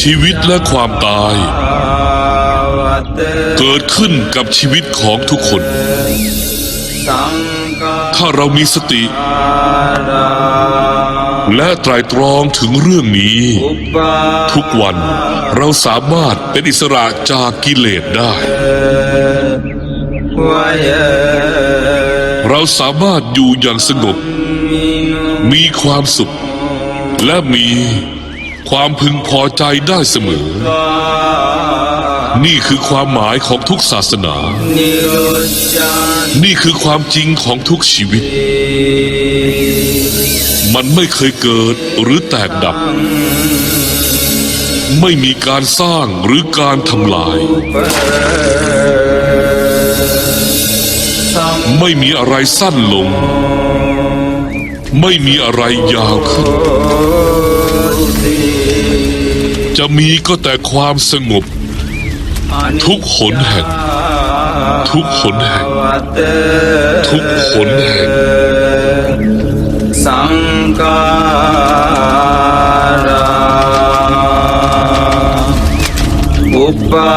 ชีวิตและความตายเกิดขึ้นกับชีวิตของทุกคน ถ้าเรามีสติและไตร่ตรองถึงเรื่องนี้ทุกวันเราสามารถเป็นอิสระจากกิเลสได้ เราสามารถอยู่อย่างสงบมีความสุขและมีความพึงพอใจได้เสมอ นี่คือความหมายของทุกศาสนา นี่คือความจริงของทุกชีวิต มันไม่เคยเกิดหรือแตกดับ ไม่มีการสร้างหรือการทำลาย ไม่มีอะไรสั้นลง ไม่มีอะไรยาวขึ้น จะมีก็แต่ความสงบทุกหนแห่งทุกหนแห่งทุกหนแห่งสังการะอุปา